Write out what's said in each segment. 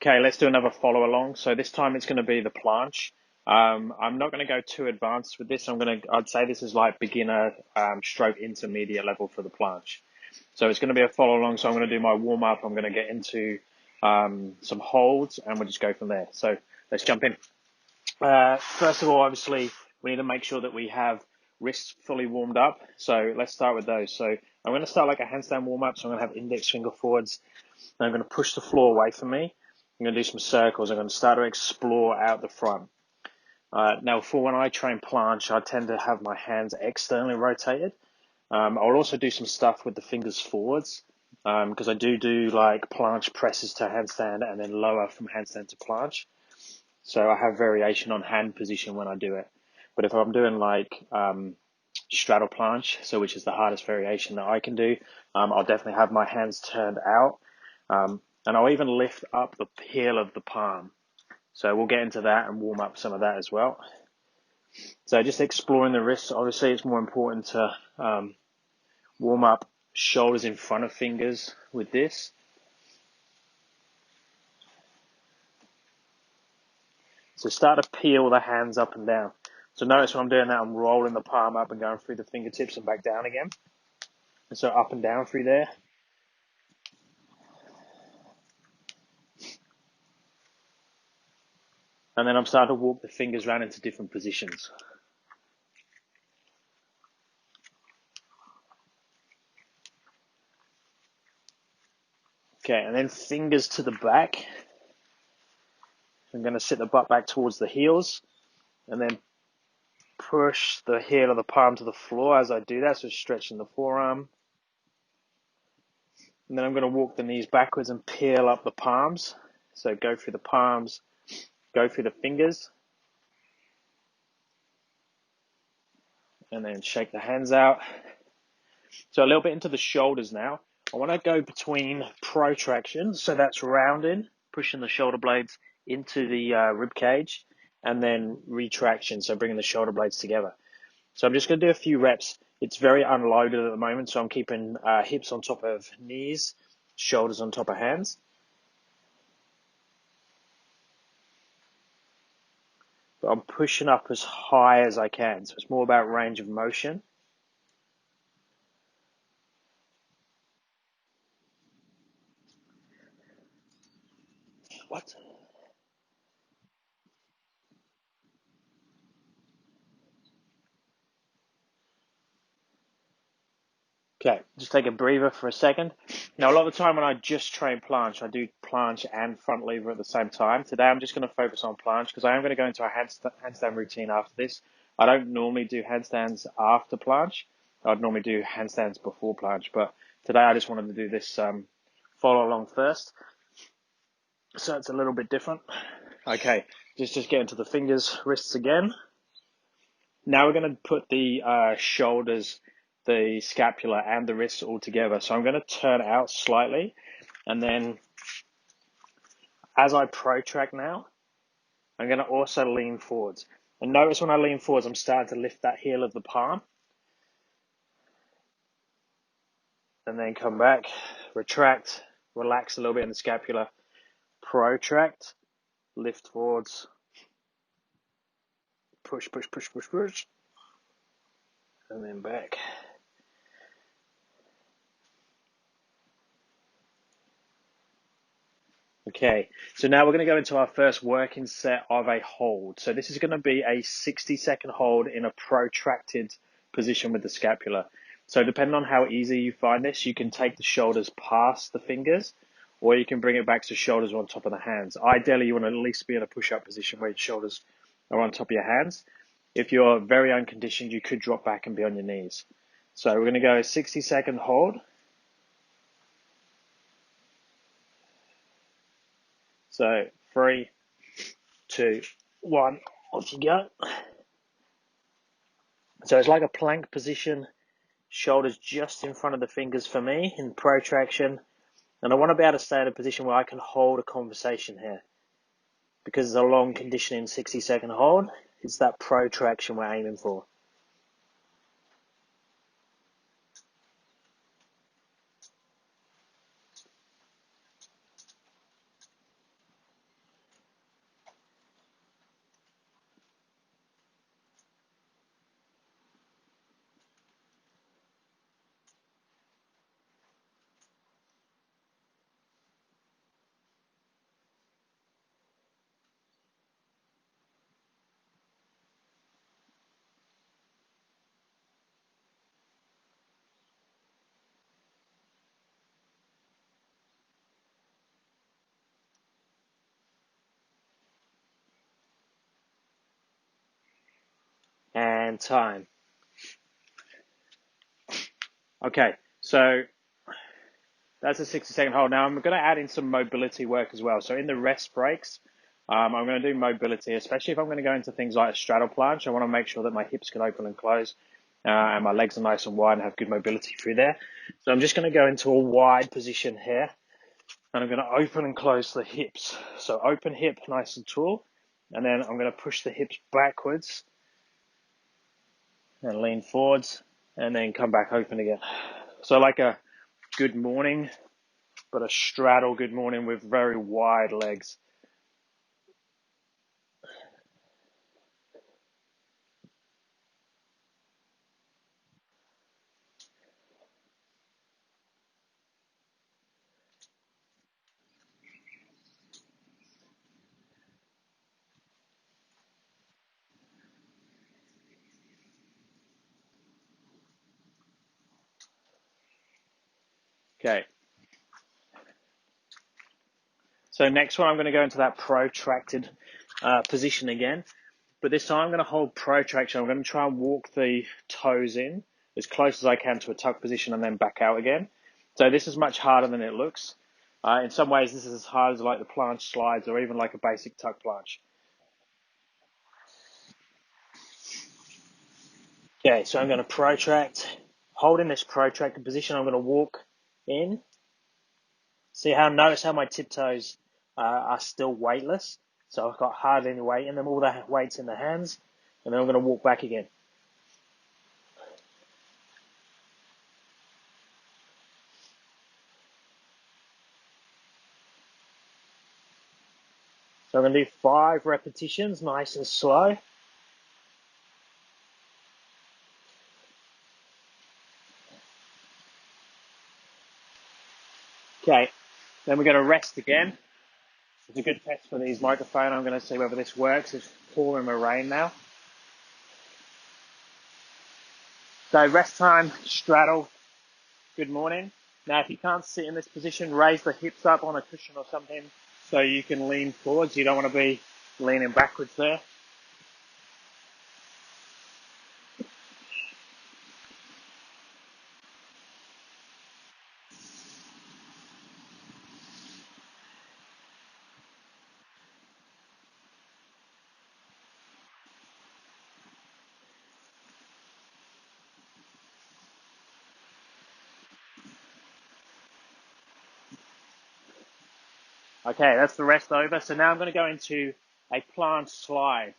Okay, let's do another follow along. So this time it's going to be the planche. I'm not going to go too advanced with this. I'd say this is like beginner stroke intermediate level for the planche. So it's going to be a follow along. So I'm going to do my warm up. I'm going to get into some holds and we'll just go from there. So let's jump in. First of all, obviously, we need to make sure that we have wrists fully warmed up. So let's start with those. So I'm going to start like a handstand warm up. So I'm going to have index finger forwards. And I'm going to push the floor away from me. I'm going to do some circles. I'm going to start to explore out the front. Now, for when I train planche, I tend to have my hands externally rotated. I'll also do some stuff with the fingers forwards because I do like planche presses to handstand and then lower from handstand to planche. So I have variation on hand position when I do it. But if I'm doing like straddle planche, so which is the hardest variation that I can do, I'll definitely have my hands turned out. And I'll even lift up the heel of the palm. So we'll get into that and warm up some of that as well. So just exploring the wrists. Obviously, it's more important to warm up shoulders in front of fingers with this. So start to peel the hands up and down. So notice when I'm doing that, I'm rolling the palm up and going through the fingertips and back down again. And so up and down through there. And then I'm starting to walk the fingers around into different positions. Okay, and then fingers to the back. I'm going to sit the butt back towards the heels and then push the heel of the palm to the floor as I do that, so stretching the forearm. And then I'm going to walk the knees backwards and peel up the palms. So go through the palms, go through the fingers, and then shake the hands out. So a little bit into the shoulders now. I want to go between protraction, so that's rounding, pushing the shoulder blades into the rib cage, and then retraction, so bringing the shoulder blades together. So I'm just going to do a few reps. It's very unloaded at the moment, so I'm keeping hips on top of knees, shoulders on top of hands. But I'm pushing up as high as I can, so it's more about range of motion. What? Okay, just take a breather for a second. Now, a lot of the time when I just train planche, I do planche and front lever at the same time. Today, I'm just going to focus on planche because I am going to go into a handstand routine after this. I don't normally do handstands after planche. I'd normally do handstands before planche, but today I just wanted to do this follow along first. So it's a little bit different. Okay, just get into the fingers, wrists again. Now we're going to put the shoulders, the scapula, and the wrists all together. So I'm going to turn out slightly, and then as I protract now, I'm going to also lean forwards. And notice when I lean forwards, I'm starting to lift that heel of the palm. And then come back, retract, relax a little bit in the scapula, protract, lift forwards, push, push, push, push, push, and then back. Okay, so now we're going to go into our first working set of a hold. So this is going to be a 60-second hold in a protracted position with the scapula. So depending on how easy you find this, you can take the shoulders past the fingers, or you can bring it back to shoulders on top of the hands. Ideally, you want to at least be in a push-up position where your shoulders are on top of your hands. If you're very unconditioned, you could drop back and be on your knees. So we're going to go a 60-second hold. So 3, 2, 1, off you go. So it's like a plank position, shoulders just in front of the fingers for me in protraction. And I want to be able to stay in a position where I can hold a conversation here. Because it's a long conditioning 60-second hold, it's that protraction we're aiming for. and time. Okay, so that's a 60-second hold. Now I'm going to add in some mobility work as well. So in the rest breaks, I'm going to do mobility, especially if I'm going to go into things like a straddle planche. I want to make sure that my hips can open and close and my legs are nice and wide and have good mobility through there. So I'm just going to go into a wide position here and I'm going to open and close the hips. So open hip, nice and tall, and then I'm going to push the hips backwards and lean forwards and then come back open again. So like a good morning, but a straddle good morning with very wide legs. Okay. So next one, I'm going to go into that protracted position again. But this time I'm going to hold protraction. I'm going to try and walk the toes in as close as I can to a tuck position and then back out again. So this is much harder than it looks. In some ways, this is as hard as like the planche slides or even like a basic tuck planche. Okay, so I'm going to protract. Holding this protracted position, I'm going to walk in. Notice how my tiptoes are still weightless. So I've got hardly any weight in them, all the weight's in the hands. And then I'm going to walk back again. So I'm going to do 5 repetitions, nice and slow. Okay, then we're going to rest again. It's a good test for these microphones. I'm going to see whether this works. It's pouring with rain now. So rest time, straddle, good morning. Now if you can't sit in this position, raise the hips up on a cushion or something so you can lean forwards. You don't want to be leaning backwards there. Okay, that's the rest over. So now I'm going to go into a planche slide.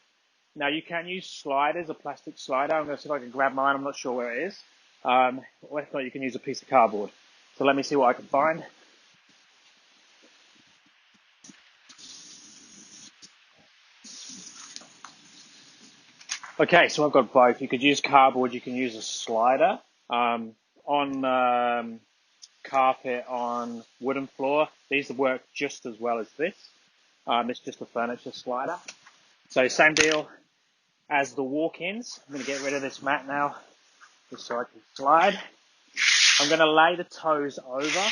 Now you can use sliders, a plastic slider. I'm going to see if I can grab mine. I'm not sure where it is. Or if not, you can use a piece of cardboard. So let me see what I can find. Okay, so I've got both. You could use cardboard, you can use a slider. On carpet, on wooden floor, these work just as well as this. It's just a furniture slider. So same deal as the walk-ins. I'm going to get rid of this mat now, just so I can slide. I'm going to lay the toes over.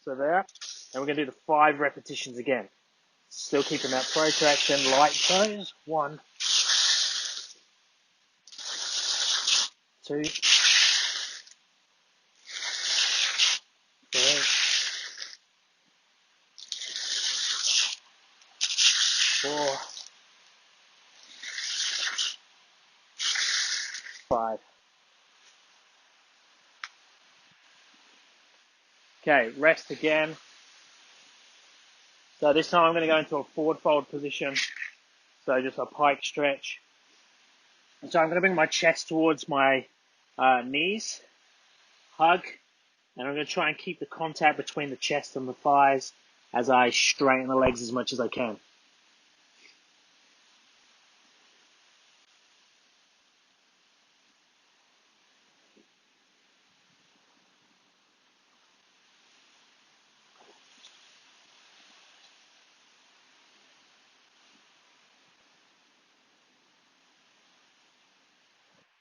So there. And we're going to do the 5 repetitions again. Still keeping that protraction, light toes. 1, 2, 3, 4, 5. Okay, rest again. So this time I'm going to go into a forward fold position. So just a pike stretch. And so I'm going to bring my chest towards my knees, hug, and I'm going to try and keep the contact between the chest and the thighs as I straighten the legs as much as I can.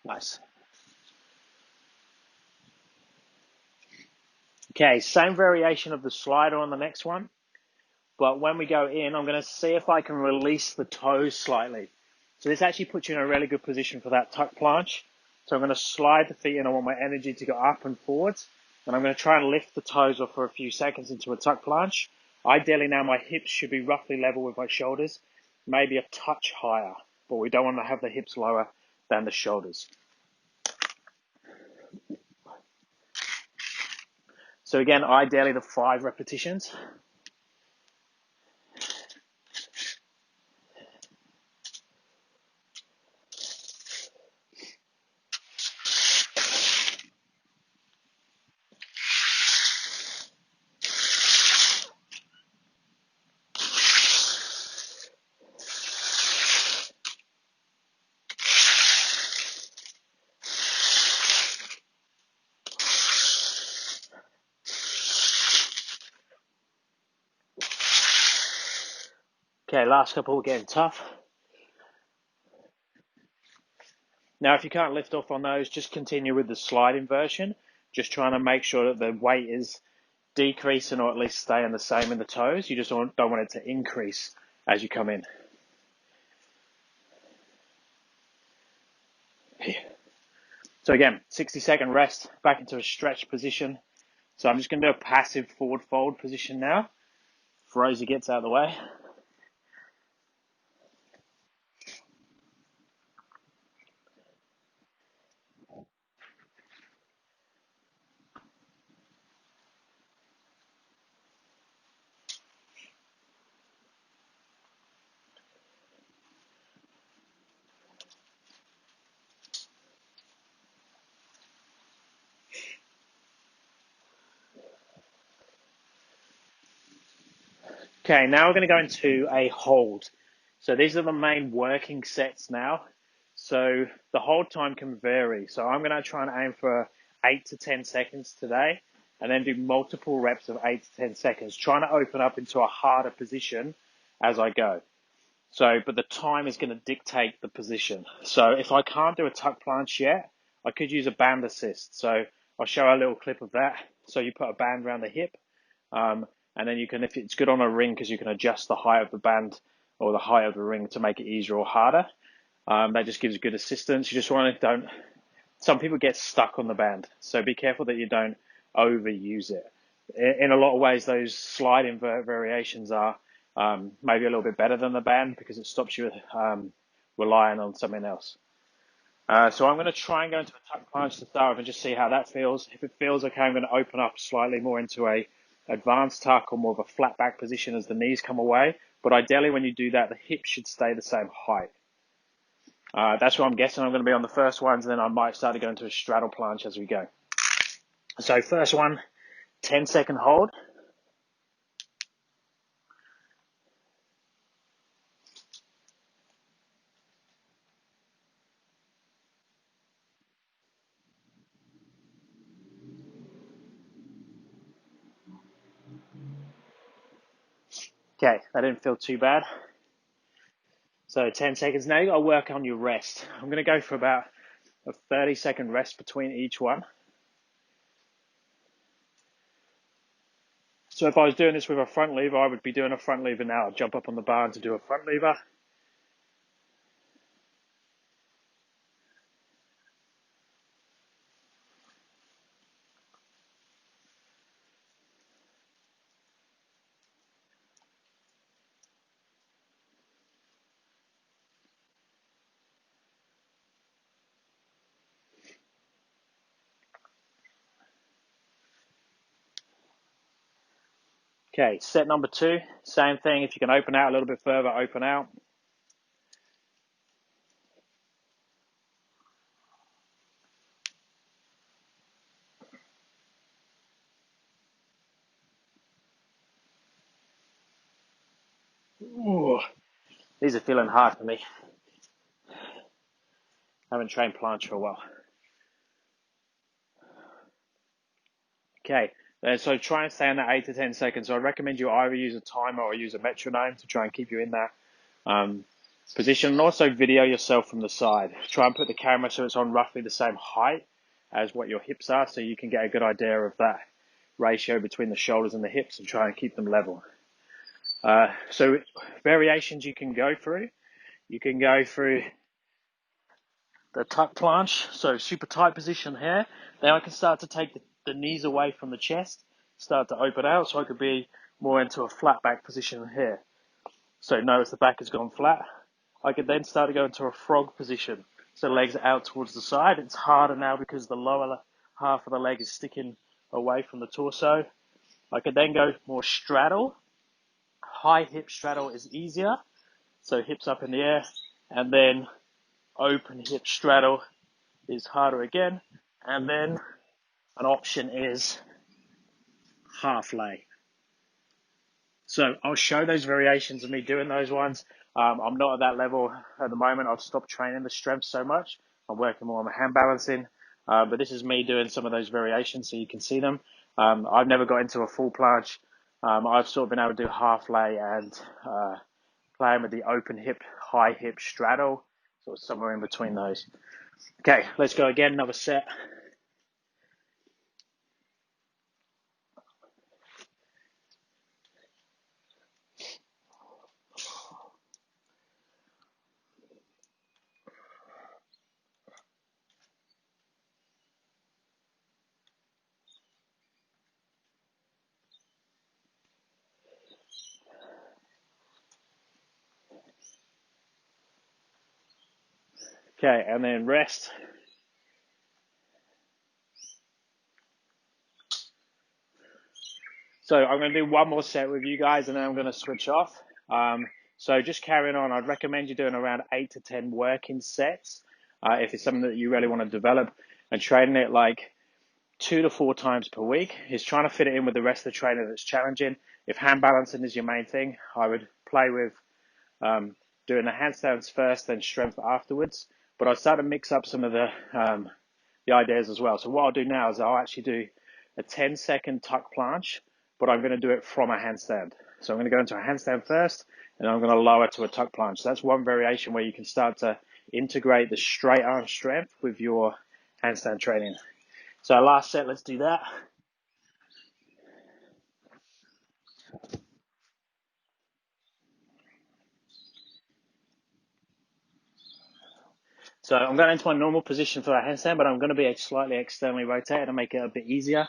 Nice. Okay, same variation of the slider on the next one. But when we go in, I'm going to see if I can release the toes slightly. So this actually puts you in a really good position for that tuck planche. So I'm going to slide the feet in. I want my energy to go up and forwards. And I'm going to try and lift the toes off for a few seconds into a tuck planche. Ideally now my hips should be roughly level with my shoulders, maybe a touch higher, but we don't want to have the hips lower than the shoulders. So again, ideally the 5 repetitions. Okay, last couple getting tough. Now, if you can't lift off on those, just continue with the sliding version. Just trying to make sure that the weight is decreasing or at least staying the same in the toes. You just don't want it to increase as you come in. So again, 60-second rest, back into a stretch position. So I'm just going to do a passive forward fold position now. Rosie gets out of the way. Okay, now we're going to go into a hold. So these are the main working sets now. So the hold time can vary. So I'm going to try and aim for 8 to 10 seconds today and then do multiple reps of 8 to 10 seconds, trying to open up into a harder position as I go. So, but the time is going to dictate the position. So if I can't do a tuck planche yet, I could use a band assist. So I'll show a little clip of that. So you put a band around the hip, and then you can, if it's good on a ring, because you can adjust the height of the band or the height of the ring to make it easier or harder. That just gives good assistance. You just want to some people get stuck on the band. So be careful that you don't overuse it. In a lot of ways, those sliding variations are maybe a little bit better than the band because it stops you relying on something else. So I'm going to try and go into a tuck planche to start with and just see how that feels. If it feels okay, I'm going to open up slightly more into a advanced tuck or more of a flat back position as the knees come away. But ideally, when you do that, the hips should stay the same height. That's what I'm guessing I'm going to be on the first ones, and then I might start to go into a straddle planche as we go. So first one, 10-second hold. Okay, that didn't feel too bad. So 10 seconds. Now you got to work on your rest. I'm going to go for about a 30-second rest between each one. So if I was doing this with a front lever, I would be doing a front lever now. I'd jump up on the bar to do a front lever. Okay, set number 2, same thing. If you can open out a little bit further, open out. Ooh, these are feeling hard for me. I haven't trained planche for a while. Okay, so try and stay in that 8 to 10 seconds. So I recommend you either use a timer or use a metronome to try and keep you in that position, and also video yourself from the side. Try and put the camera so it's on roughly the same height as what your hips are, so you can get a good idea of that ratio between the shoulders and the hips and try and keep them level. So variations you can go through. You can go through the tuck planche, so super tight position here. Then I can start to take the knees away from the chest, start to open out, so I could be more into a flat back position here. So notice the back has gone flat. I could then start to go into a frog position. So legs out towards the side. It's harder now because the lower half of the leg is sticking away from the torso. I could then go more straddle. High hip straddle is easier. So hips up in the air. And then open hip straddle is harder again. And then an option is half lay. So I'll show those variations of me doing those ones. I'm not at that level at the moment. I've stopped training the strength so much. I'm working more on my hand balancing. But this is me doing some of those variations so you can see them. I've never got into a full planche. I've sort of been able to do half lay and playing with the open hip, high hip straddle, sort of somewhere in between those. Okay, let's go again, another set. Okay, and then rest. So I'm going to do one more set with you guys and then I'm going to switch off. So just carrying on, I'd recommend you doing around 8 to 10 working sets if it's something that you really want to develop, and training it like 2 to 4 times per week. Is trying to fit it in with the rest of the training that's challenging. If hand balancing is your main thing, I would play with doing the handstands first, then strength afterwards. But I'll start to mix up some of the ideas as well. So what I'll do now is I'll actually do a 10-second tuck planche, but I'm going to do it from a handstand. So I'm going to go into a handstand first, and I'm going to lower to a tuck planche. So that's one variation where you can start to integrate the straight arm strength with your handstand training. So last set, let's do that. So I'm going into my normal position for a handstand, but I'm going to be slightly externally rotated to make it a bit easier.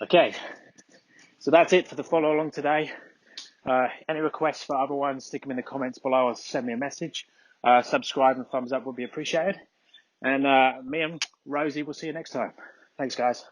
Okay, so that's it for the follow along today. Any requests for other ones, stick them in the comments below or send me a message. Subscribe and thumbs up would be appreciated. And me and Rosie will see you next time. Thanks, guys.